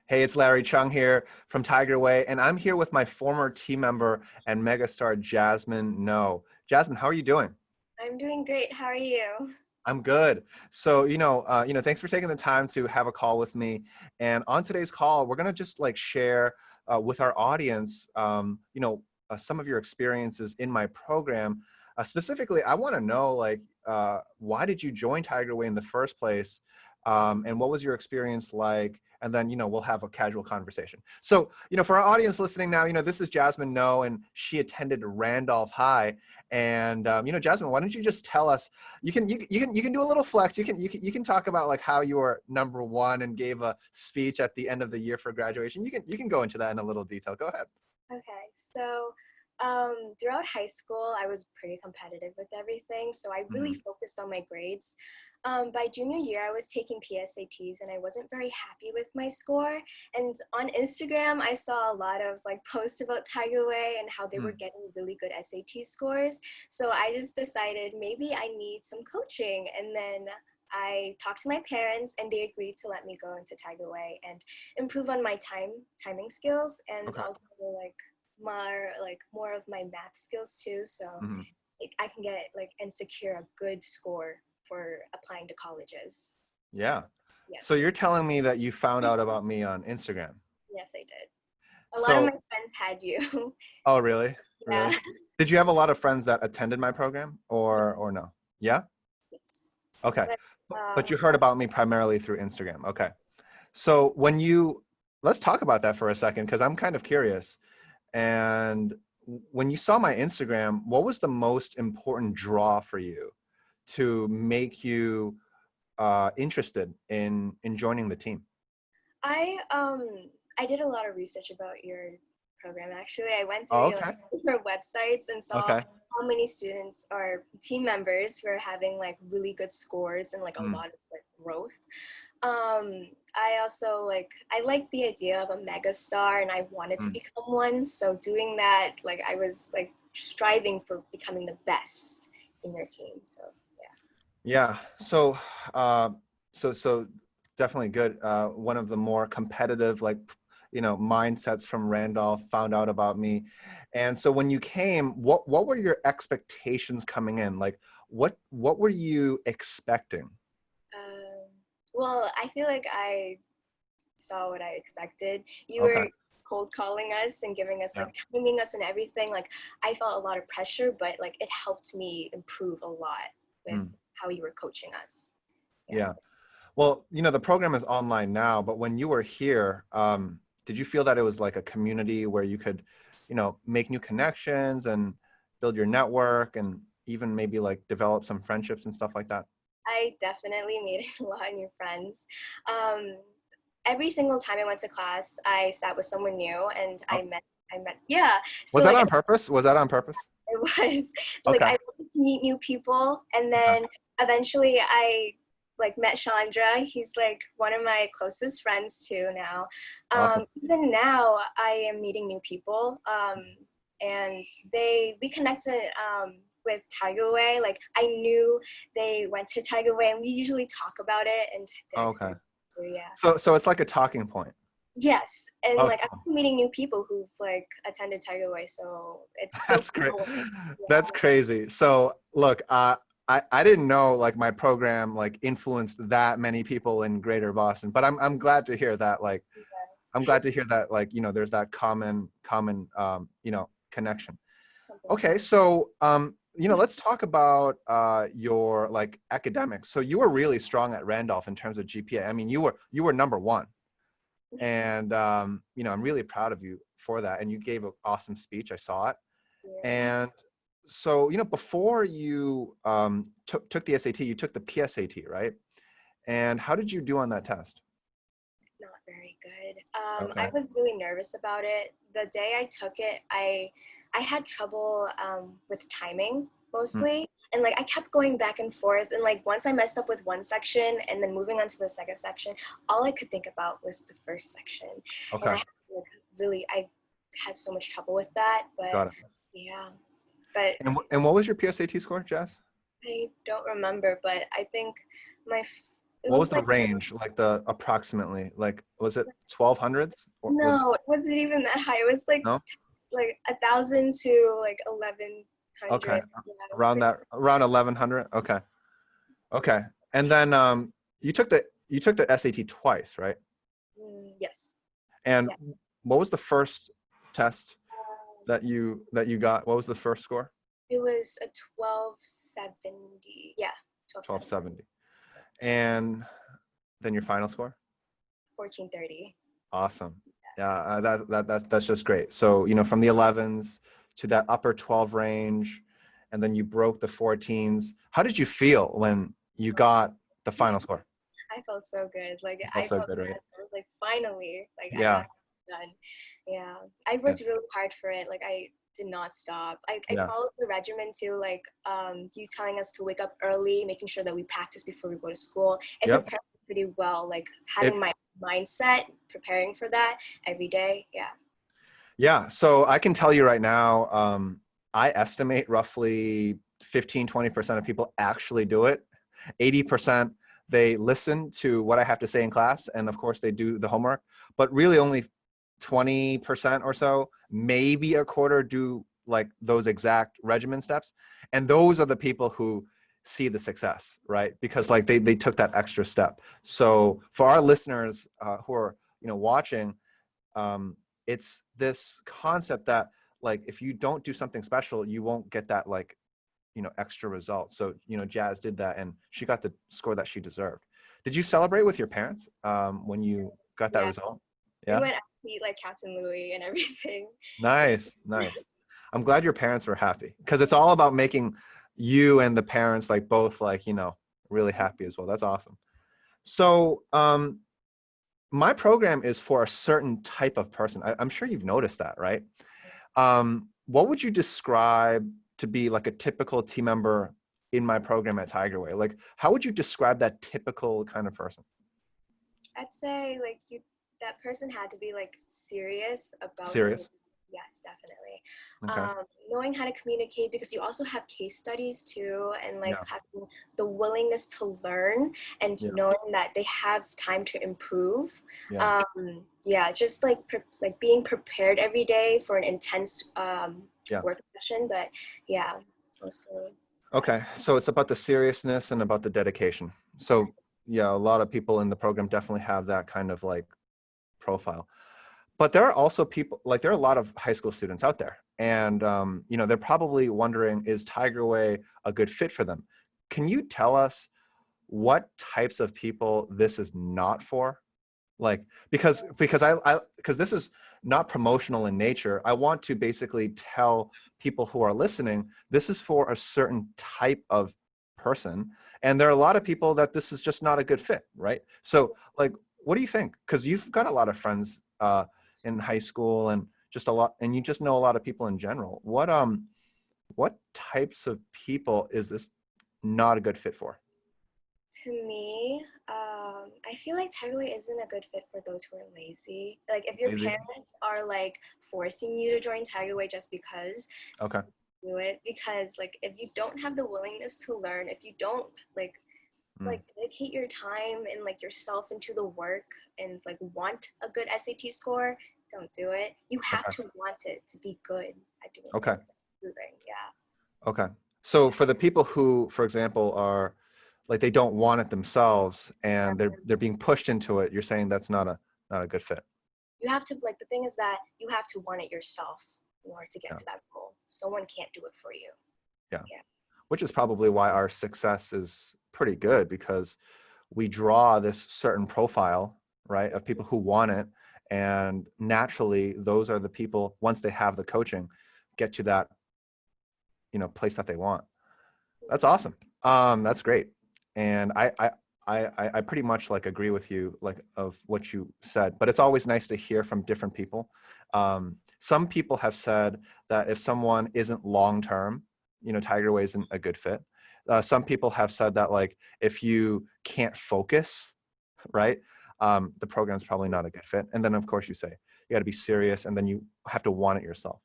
Hey, it's Larry Cheung here from Tiger Way, and I'm here with my former team member and megastar Jasmine No. Jasmine, how are you doing? I'm doing great. How are you? I'm good. So, thanks for taking the time to have a call with me. And on today's call, we're gonna just like share with our audience, some of your experiences in my program. Specifically, I want to know why did you join Tiger Way in the first place, and what was your experience like? And then, we'll have a casual conversation. So, for our audience listening now, this is Jasmine No, and she attended Randolph High. And Jasmine, why don't you just tell us? You can do a little flex. You can talk about like how you were number one and gave a speech at the end of the year for graduation. You can go into that in a little detail. Go ahead. Okay, so throughout high school, I was pretty competitive with everything, so I really Mhm. focused on my grades. By junior year, I was taking PSATs, and I wasn't very happy with my score. And on Instagram, I saw a lot of like posts about Tiger Way and how they were Mm. getting really good SAT scores. So I just decided maybe I need some coaching, and then I talked to my parents, and they agreed to let me go into Tiger Way and improve on my timing skills, and Okay. also more of my math skills too. So Mhm. I can get like and secure a good score for applying to colleges. Yeah. Yes, So you're telling me that you found out about me on Instagram. yes, I did. A lot of my So, friends had you. oh, really? Yeah. Really? Did you have a lot of friends that attended my program or no? Yeah? Yes. Okay. But But you heard about me primarily through Instagram. Okay. So let's talk about that for a second because I'm kind of curious. And when you saw my Instagram, what was the most important draw for you to make you interested in joining the team? I um I did a lot of research about your program. Actually, I went Oh, through like okay. different websites and saw Okay. how many students or team members were having like really good scores and like a Mm. lot of like growth. I also I like the idea of a mega star and I wanted to Mm. become one. So doing that, like I was like striving for becoming the best in your team. So Yeah. Uh, so definitely good. One of the more competitive, mindsets from Randolph found out about me. And so when you came, what were your expectations coming in? Like, what were you expecting? um, well, I feel like I saw what I expected. You Okay. were cold calling us and giving us Yeah. like timing us and everything. Like I felt a lot of pressure, but like it helped me improve a lot with Mm. how you were coaching us. Yeah. Yeah. Well, the program is online now, but when you were here, did you feel that it was like a community where you could, make new connections and build your network and even maybe like develop some friendships and stuff like that? I definitely made a lot of new friends. Um, every single time I went to class, I sat with someone new and Oh, yeah. was So that like on purpose? Was that on purpose? it was like Okay. I wanted to meet new people, and Okay. then eventually I like met Chandra. He's like one of my closest friends too now. Awesome. Even now, I am meeting new people, and we connected with Tiger Way. Like I knew they went to Tiger Way, and we usually talk about it and their Okay. experience. So yeah. So it's like a talking point. Yes, and Okay. like I'm meeting new people who've like attended Tiger Way, so it's still That's great. cool. That's Yeah. crazy. So look, I didn't know like my program like influenced that many people in Greater Boston, but I'm glad to hear that I'm glad to hear that there's that common connection. Okay, Completely. so let's talk about your like academics. So you were really strong at Randolph in terms of GPA. I mean, you were number one, and I'm really proud of you for that. And you gave an awesome speech. I saw it. Yeah, And so before you took the SAT, you took the PSAT, right? And how did you do on that test? not very good. I Okay. was really nervous about it. The day I took it, I had trouble with timing Mm. mostly, and like I kept going back and forth. And like once I messed up with one section, and then moving on to the second section, all I could think about was the first section, and Okay. I had so much trouble with that. But Got it. yeah, but And what was your PSAT score, Jess? I don't remember. But I think my It What was was the like, range? Like the approximately, like was it 1200s or was it no, it wasn't even that high. It was no? like 1,000 to like 1,100. Okay. Yeah, it was Around pretty. that, around 1100. Okay. Okay. And then you took the SAT twice, right? Yes. And Yeah. what was the first test Um, that you got? What was the first score? it was a 1270. Yeah, 1270. 1270. And then your final score? 1430. Awesome. Yeah, that's just great. So, from the 11s to that upper 12 range, and then you broke the 14s. How did you feel when you got the final score? I felt so good. Like It felt I so felt good, right? blessed. I was like, finally, like I Yeah, got it done. Yeah, I yeah, worked really hard for it. Like I did not stop. I yeah. followed the regimen too. Like you telling us to wake up early, making sure that we practice before we go to school, and Yep. prepare pretty well. Like having It, my mindset, preparing for that every day. Yeah. yeah. So I can tell you right now, I estimate roughly 15-20% of people actually do it. 80%, they listen to what I have to say in class, and of course they do the homework, but really only 20% or so, maybe a quarter, do like those exact regimen steps. And those are the people who see the success, right? Because like they took that extra step. So for our listeners who are watching, it's this concept that like if you don't do something special, you won't get that like extra results. So Jazz did that and she got the score that she deserved. Did you celebrate with your parents when you got that Yeah. result? We Yeah. went out to eat like Captain Louis and everything. Nice, nice. I'm glad your parents were happy because it's all about making you and the parents like both like really happy as well. That's awesome. So my program is for a certain type of person. I'm sure you've noticed that, right? What would you describe to be like a typical team member in my program at Tiger Way? Like, how would you describe that typical kind of person? I'd say like that person had to be like serious about the. Serious? Yes, definitely. Okay. Knowing how to communicate because you also have case studies too, and like Yeah. having the willingness to learn and Yeah. knowing that they have time to improve. Yeah. Yeah, just like like being prepared every day for an intense Yeah. work session. But yeah, mostly. Okay. So it's about the seriousness and about the dedication. Yeah. So yeah, a lot of people in the program definitely have that kind of like profile. But there are also people like there are a lot of high school students out there, and they're probably wondering, is Tiger Way a good fit for them? Can you tell us what types of people this is not for? Like because this is not promotional in nature. I want to basically tell people who are listening this is for a certain type of person, and there are a lot of people that this is just not a good fit, right? So like what do you think? Because you've got a lot of friends in high school and just a lot, and you just know a lot of people in general. What types of people is this not a good fit for? To me, I feel like Tiger Way isn't a good fit for those who are lazy. Like if your Lazy? parents are like forcing you to join Tiger Way just because, Okay. do it. Because like if you don't have the willingness to learn, if you don't Mm, dedicate your time and like yourself into the work and like want a good SAT score, don't do it. You have okay. to want it to be good at doing Okay. things. Moving, yeah. Okay. So for the people who, for example, are like they don't want it themselves and they're being pushed into it, you're saying that's not a good fit. You have to like the thing is that you have to want it yourself in order to get Yeah. to that goal. Someone can't do it for you. Yeah. Yeah. Which is probably why our success is pretty good because we draw this certain profile, right, of people who want it. And naturally, those are the people, once they have the coaching, get to that, place that they want. That's awesome. That's great. And I pretty much like agree with you, like of what you said, but it's always nice to hear from different people. Some people have said that if someone isn't long-term, Tiger Way isn't a good fit. Some people have said that like, if you can't focus, right, the program's probably not a good fit. And then of course you say, you got to be serious and then you have to want it yourself.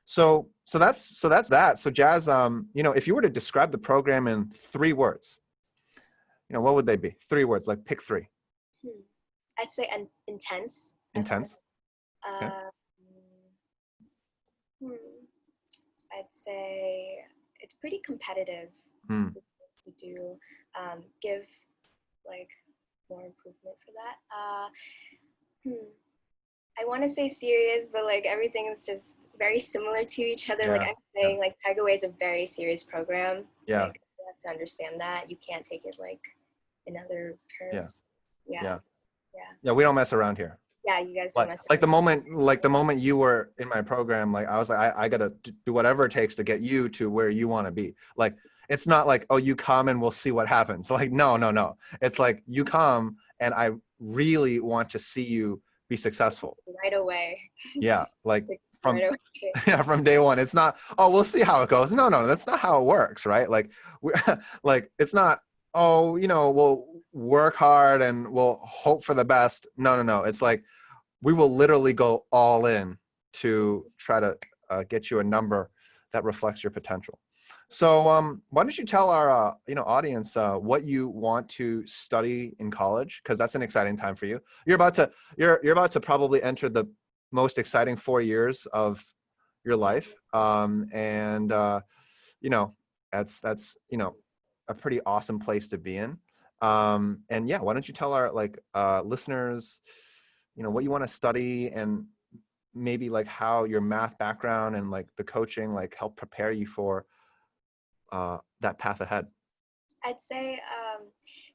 So that's that. So Jazz, if you were to describe the program in 3 words, what would they be? 3 words, like pick three. Hmm. I'd say intense as one. Intense. Okay. Uh, hmm. I'd say it's pretty competitive Hmm. to do. Give like more improvement for that. Hmm. I want to say serious, but like everything is just very similar to each other. Like Yeah. I'm Yeah. saying, like Takeaway is a very serious program. Yeah. Like you have to understand that you can't take it like in other Yeah. terms. Yeah, Yeah. yeah, Yeah. We don't mess around here. yeah. You guys don't Like, mess like around. the moment you were in my program, like I was like, I gotta do whatever it takes to get you to where you want to be. Like, it's not like, oh, you come and we'll see what happens. Like, no, no, no. It's like you come and I really want to see you be successful. Right away. Yeah. Like Like, right from, away. yeah, from day one. It's not, oh, we'll see how it goes. No, no, that's not how it works. Right. Like, we, like, it's not, oh, we'll work hard and we'll hope for the best. No, no, no. It's like, we will literally go all in to try to get you a number that reflects your potential. So why don't you tell our audience what you want to study in college, because that's an exciting time for you. You're about to probably enter the most exciting 4 years of your life, and you know that's a pretty awesome place to be in. And yeah, why don't you tell our listeners what you want to study, and maybe like how your math background and like the coaching like help prepare you for that path ahead. I'd say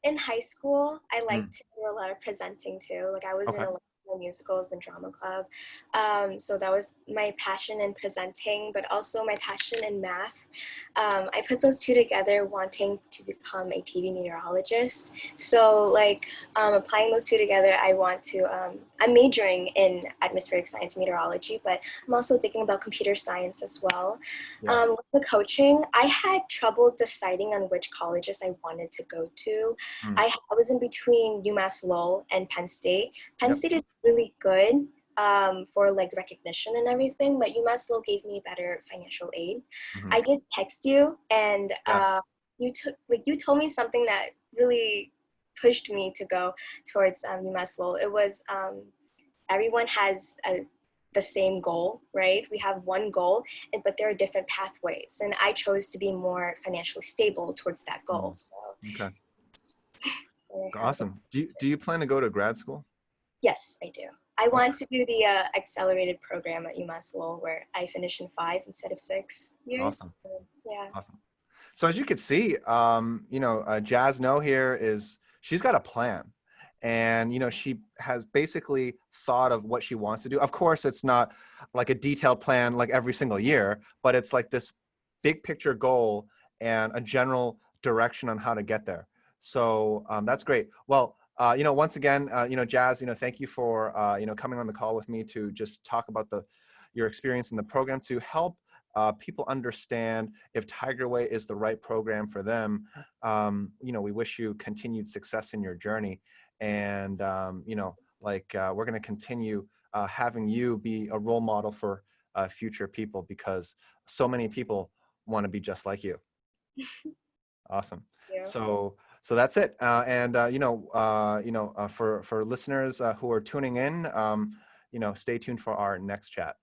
in high school, I Mm, liked to do a lot of presenting too. Like I was in okay. a lot of musicals and drama club. So that was my passion in presenting, but also my passion in math. I put those two together, wanting to become a TV meteorologist. So like applying those two together, I'm majoring in atmospheric science and meteorology, but I'm also thinking about computer science as well. Yeah. With the coaching, I had trouble deciding on which colleges I wanted to go to. Mm, I was in between UMass Lowell and Penn State. Penn yep. State is really good for like recognition and everything, but UMass Lowell gave me better financial aid. Hmm. I did text you, and Yeah. you told me something that really pushed me to go towards UMass Lowell. It was everyone has the same goal, right? We have one goal, but there are different pathways. And I chose to be more financially stable towards that goal. Mm, So okay. I have Awesome. Do you plan to go to grad school? yes, I do. I want Okay. to do the accelerated program at UMass Lowell where I finish in 5 instead of 6 years. Awesome. So, yeah. Awesome. So as you can see, Jazz No here she's got a plan, and she has basically thought of what she wants to do. Of course, it's not like a detailed plan like every single year, but it's like this big picture goal and a general direction on how to get there. So that's great. Well, once again, Jazz, thank you for coming on the call with me to just talk about your experience in the program to help people understand if Tiger Way is the right program for them. We wish you continued success in your journey. And, we're going to continue having you be a role model for future people, because so many people want to be just like you. Awesome. Yeah. So that's it. And, for listeners who are tuning in, stay tuned for our next chat.